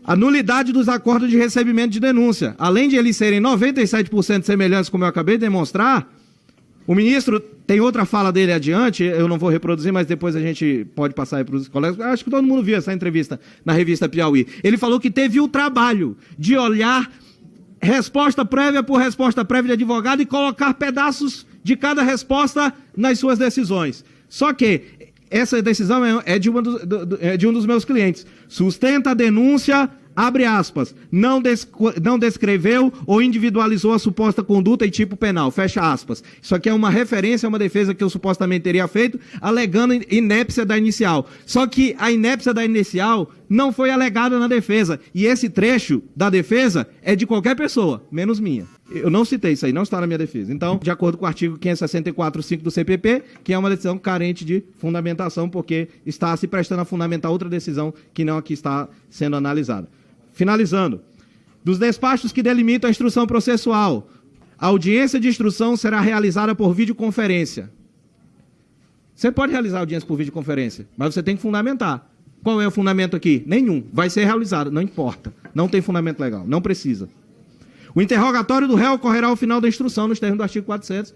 A nulidade dos acordos de recebimento de denúncia. Além de eles serem 97% semelhantes, como eu acabei de demonstrar, o ministro tem outra fala dele adiante, eu não vou reproduzir, mas depois a gente pode passar aí para os colegas. Acho que todo mundo viu essa entrevista na revista Piauí. Ele falou que teve o trabalho de olhar resposta prévia por resposta prévia de advogado e colocar pedaços de cada resposta nas suas decisões. Só que essa decisão é de um dos meus clientes. Sustenta a denúncia, abre aspas, não descreveu ou individualizou a suposta conduta e tipo penal, fecha aspas. Isso aqui é uma referência a uma defesa que eu supostamente teria feito, alegando inépcia da inicial. Só que a inépcia da inicial não foi alegada na defesa. E esse trecho da defesa é de qualquer pessoa, menos minha. Eu não citei isso aí, não está na minha defesa. Então, de acordo com o artigo 564.5 do CPP, que é uma decisão carente de fundamentação, porque está se prestando a fundamentar outra decisão que não aqui está sendo analisada. Finalizando, dos despachos que delimitam a instrução processual, a audiência de instrução será realizada por videoconferência. Você pode realizar audiência por videoconferência, mas você tem que fundamentar. Qual é o fundamento aqui? Nenhum. Vai ser realizado, não importa. Não tem fundamento legal, não precisa. O interrogatório do réu ocorrerá ao final da instrução, nos termos do artigo 400.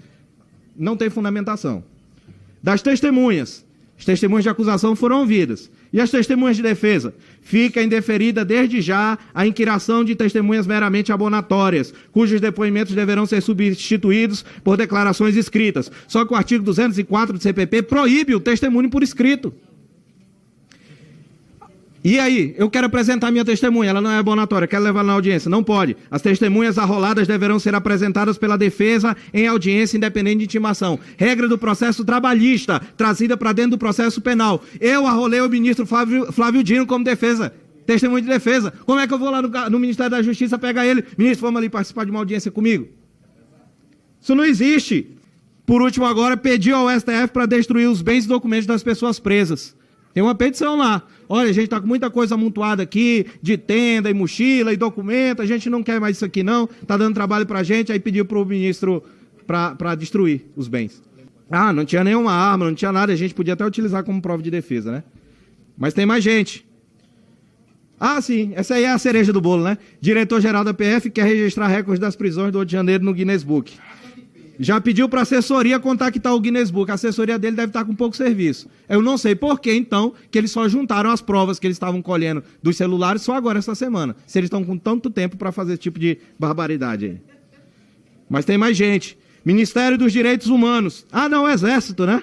Não tem fundamentação. Das testemunhas. As testemunhas de acusação foram ouvidas. E as testemunhas de defesa? Fica indeferida desde já a inquiração de testemunhas meramente abonatórias, cujos depoimentos deverão ser substituídos por declarações escritas. Só que o artigo 204 do CPP proíbe o testemunho por escrito. E aí, eu quero apresentar minha testemunha, ela não é abonatória, quero levar na audiência, não pode. As testemunhas arroladas deverão ser apresentadas pela defesa em audiência independente de intimação. Regra do processo trabalhista, trazida para dentro do processo penal. Eu arrolei o ministro Flávio Dino como defesa, testemunha de defesa. Como é que eu vou lá no Ministério da Justiça pegar ele? Ministro, vamos ali participar de uma audiência comigo? Isso não existe. Por último agora, pediu ao STF para destruir os bens e documentos das pessoas presas. Tem uma petição lá. Olha, a gente está com muita coisa amontoada aqui, de tenda e mochila e documento, a gente não quer mais isso aqui não, está dando trabalho para a gente, aí pediu para o ministro para destruir os bens. Ah, não tinha nenhuma arma, não tinha nada, a gente podia até utilizar como prova de defesa, né? Mas tem mais gente. Ah, sim, essa aí é a cereja do bolo, né? Diretor-geral da PF quer registrar recordes das prisões do Rio de Janeiro no Guinness Book. Já pediu para a assessoria contactar o Guinness Book. A assessoria dele deve estar com pouco serviço. Eu não sei por que, então, que eles só juntaram as provas que eles estavam colhendo dos celulares só agora, essa semana. Se eles estão com tanto tempo para fazer esse tipo de barbaridade aí. Mas tem mais gente. Ministério dos Direitos Humanos. Ah, não, o Exército, né?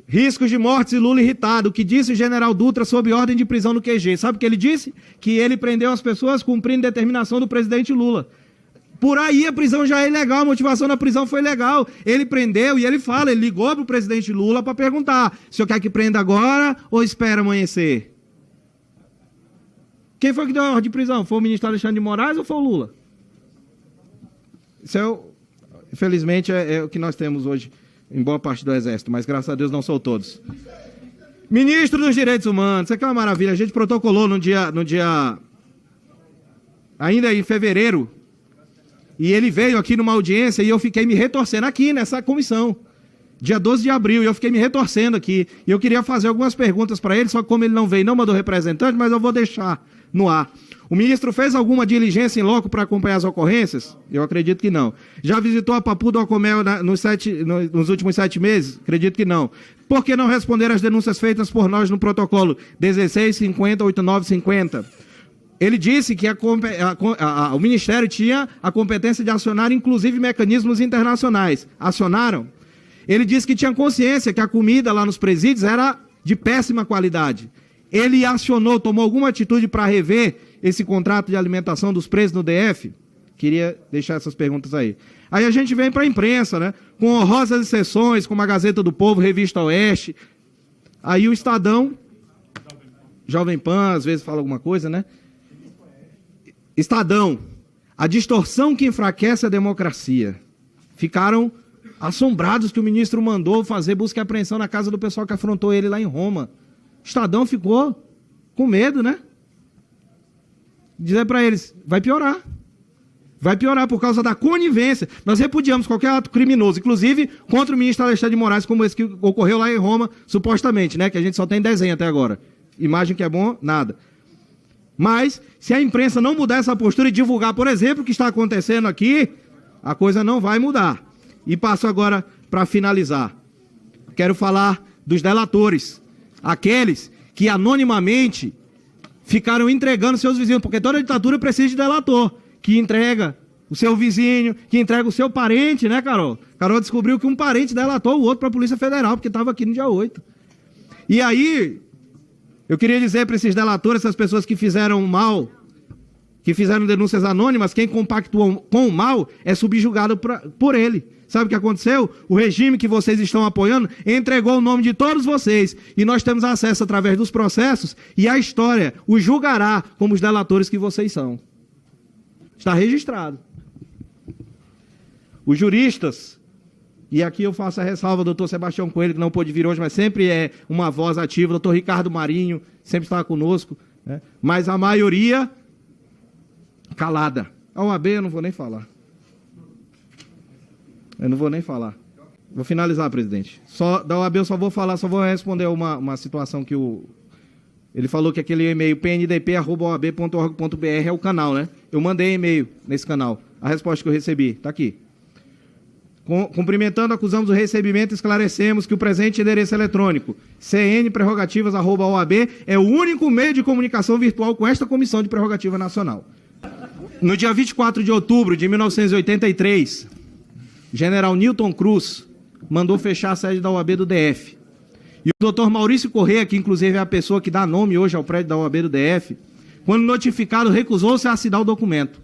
Riscos de mortes e Lula irritado. O que disse o general Dutra sob ordem de prisão no QG? Sabe o que ele disse? Que ele prendeu as pessoas cumprindo determinação do presidente Lula. Por aí a prisão já é ilegal, a motivação da prisão foi legal. Ele prendeu e ele fala, ele ligou para o presidente Lula para perguntar, o senhor quer que prenda agora ou espera amanhecer? Quem foi que deu a ordem de prisão? Foi o ministro Alexandre de Moraes ou foi o Lula? Isso infelizmente, é o que nós temos hoje em boa parte do Exército, mas graças a Deus não são todos. Ministro dos Direitos Humanos, isso aqui é uma maravilha, a gente protocolou no dia ainda em fevereiro, e ele veio aqui numa audiência e eu fiquei me retorcendo aqui nessa comissão. Dia 12 de abril, e eu fiquei me retorcendo aqui. E eu queria fazer algumas perguntas para ele, só que como ele não veio, não mandou representante, mas eu vou deixar no ar. O ministro fez alguma diligência em loco para acompanhar as ocorrências? Eu acredito que não. Já visitou a Papu do Acomel nos últimos 7 meses? Acredito que não. Por que não responder às denúncias feitas por nós no protocolo 1650-8950? Ele disse que o Ministério tinha a competência de acionar, inclusive, mecanismos internacionais. Acionaram? Ele disse que tinha consciência que a comida lá nos presídios era de péssima qualidade. Ele acionou, tomou alguma atitude para rever esse contrato de alimentação dos presos no DF? Queria deixar essas perguntas aí. Aí a gente vem para a imprensa, né? Com honrosas exceções, como a Gazeta do Povo, Revista Oeste. Aí o Estadão, Jovem Pan, às vezes fala alguma coisa, né? Estadão, a distorção que enfraquece a democracia. Ficaram assombrados que o ministro mandou fazer busca e apreensão na casa do pessoal que afrontou ele lá em Roma. O Estadão ficou com medo, né? Dizer para eles, vai piorar. Vai piorar por causa da conivência. Nós repudiamos qualquer ato criminoso, inclusive contra o ministro Alexandre de Moraes, como esse que ocorreu lá em Roma, supostamente, né? Que a gente só tem desenho até agora. Imagem que é bom, nada. Mas, se a imprensa não mudar essa postura e divulgar, por exemplo, o que está acontecendo aqui, a coisa não vai mudar. E passo agora para finalizar. Quero falar dos delatores, aqueles que anonimamente ficaram entregando seus vizinhos, porque toda ditadura precisa de delator, que entrega o seu vizinho, que entrega o seu parente, né, Carol? Carol descobriu que um parente delatou o outro para a Polícia Federal, porque estava aqui no dia 8. E aí, eu queria dizer para esses delatores, essas pessoas que fizeram mal, que fizeram denúncias anônimas, quem compactuou com o mal é subjugado por ele. Sabe o que aconteceu? O regime que vocês estão apoiando entregou o nome de todos vocês. E nós temos acesso através dos processos e a história os julgará como os delatores que vocês são. Está registrado. Os juristas, e aqui eu faço a ressalva, doutor Sebastião Coelho, que não pôde vir hoje, mas sempre é uma voz ativa, doutor Ricardo Marinho, sempre está conosco, né? Mas a maioria calada. A OAB eu não vou nem falar. Vou finalizar, presidente. Da OAB eu só vou responder uma situação que ele falou que aquele e-mail pndp@oab.org.br é o canal, né? Eu mandei e-mail nesse canal. A resposta que eu recebi está aqui. Cumprimentando, acusamos o recebimento e esclarecemos que o presente endereço eletrônico cnprerrogativas@oab é o único meio de comunicação virtual com esta Comissão de Prerrogativa Nacional. No dia 24 de outubro de 1983, General Newton Cruz mandou fechar a sede da OAB do DF. E o doutor Maurício Corrêa, que inclusive é a pessoa que dá nome hoje ao prédio da OAB do DF, quando notificado, recusou-se a assinar o documento.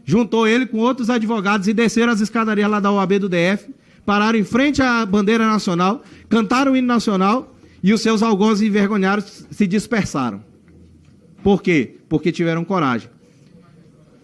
Juntou ele com outros advogados e desceram as escadarias lá da OAB do DF, pararam em frente à bandeira nacional, cantaram o hino nacional e os seus algozes envergonhados se dispersaram. Por quê? Porque tiveram coragem.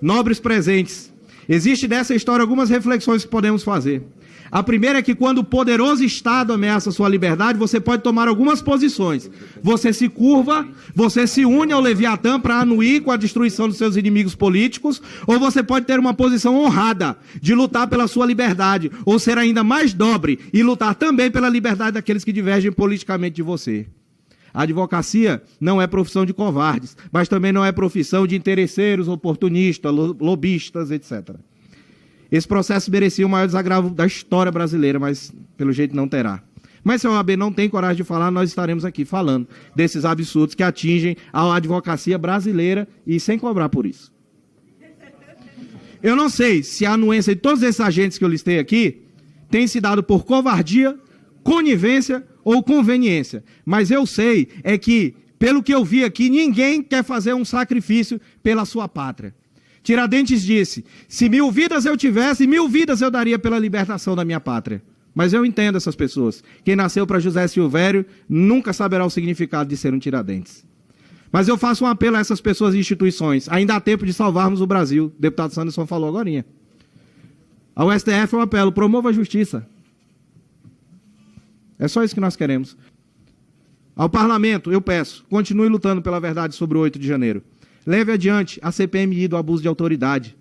Nobres presentes, existe dessa história algumas reflexões que podemos fazer. A primeira é que quando o poderoso Estado ameaça sua liberdade, você pode tomar algumas posições. Você se curva, você se une ao Leviatã para anuir com a destruição dos seus inimigos políticos, ou você pode ter uma posição honrada de lutar pela sua liberdade, ou ser ainda mais dobre e lutar também pela liberdade daqueles que divergem politicamente de você. A advocacia não é profissão de covardes, mas também não é profissão de interesseiros, oportunistas, lobistas, etc. Esse processo merecia o maior desagravo da história brasileira, mas pelo jeito não terá. Mas se a OAB não tem coragem de falar, nós estaremos aqui falando desses absurdos que atingem a advocacia brasileira e sem cobrar por isso. Eu não sei se a anuência de todos esses agentes que eu listei aqui tem se dado por covardia, conivência ou conveniência. Mas eu sei é que, pelo que eu vi aqui, ninguém quer fazer um sacrifício pela sua pátria. Tiradentes disse, se 1000 vidas eu tivesse, 1000 vidas eu daria pela libertação da minha pátria. Mas eu entendo essas pessoas. Quem nasceu para José Silvério nunca saberá o significado de ser um Tiradentes. Mas eu faço um apelo a essas pessoas e instituições. Ainda há tempo de salvarmos o Brasil. O deputado Sanderson falou agorinha. Ao STF é um apelo, promova a justiça. É só isso que nós queremos. Ao parlamento, eu peço, continue lutando pela verdade sobre o 8 de janeiro. Leve adiante a CPMI do abuso de autoridade.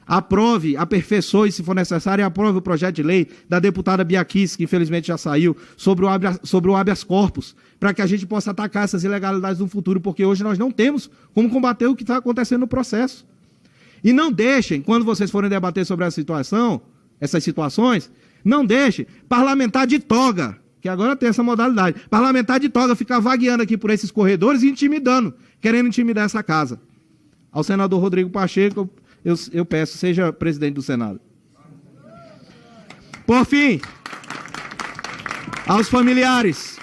Aprove, aperfeiçoe, se for necessário, e aprove o projeto de lei da deputada Bia Kicis, que infelizmente já saiu, sobre o habeas corpus, para que a gente possa atacar essas ilegalidades no futuro, porque hoje nós não temos como combater o que está acontecendo no processo. E não deixem, quando vocês forem debater sobre essas situações, não deixem parlamentar de toga, que agora tem essa modalidade, parlamentar de toga ficar vagueando aqui por esses corredores e intimidando, querendo intimidar essa casa. Ao senador Rodrigo Pacheco, eu peço, seja presidente do Senado. Por fim, aos familiares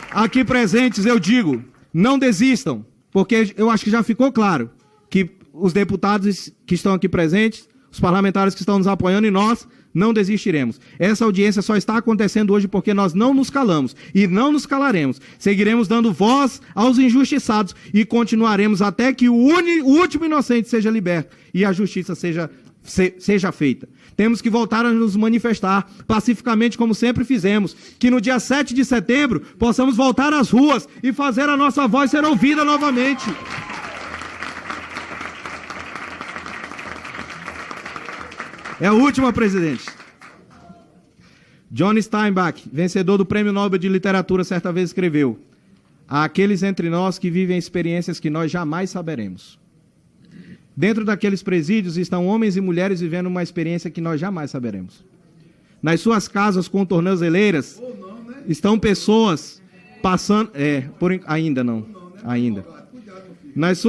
aqui presentes, eu digo, não desistam, porque eu acho que já ficou claro que os deputados que estão aqui presentes, os parlamentares que estão nos apoiando e nós não desistiremos. Essa audiência só está acontecendo hoje porque nós não nos calamos e não nos calaremos. Seguiremos dando voz aos injustiçados e continuaremos até que o último inocente seja liberto e a justiça seja feita. Temos que voltar a nos manifestar pacificamente como sempre fizemos, que no dia 7 de setembro possamos voltar às ruas e fazer a nossa voz ser ouvida novamente. É a última, presidente. John Steinbeck, vencedor do Prêmio Nobel de Literatura, certa vez escreveu: há aqueles entre nós que vivem experiências que nós jamais saberemos. Dentro daqueles presídios estão homens e mulheres vivendo uma experiência que nós jamais saberemos. Nas suas casas com tornozeleiras estão pessoas passando... ainda não. Ainda. Nas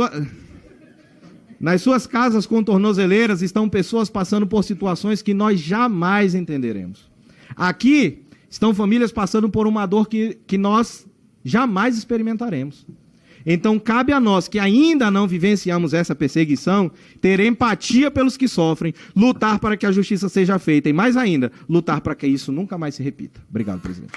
suas casas com tornozeleiras estão pessoas passando por situações que nós jamais entenderemos. Aqui estão famílias passando por uma dor que nós jamais experimentaremos. Então, cabe a nós, que ainda não vivenciamos essa perseguição, ter empatia pelos que sofrem, lutar para que a justiça seja feita e, mais ainda, lutar para que isso nunca mais se repita. Obrigado, presidente.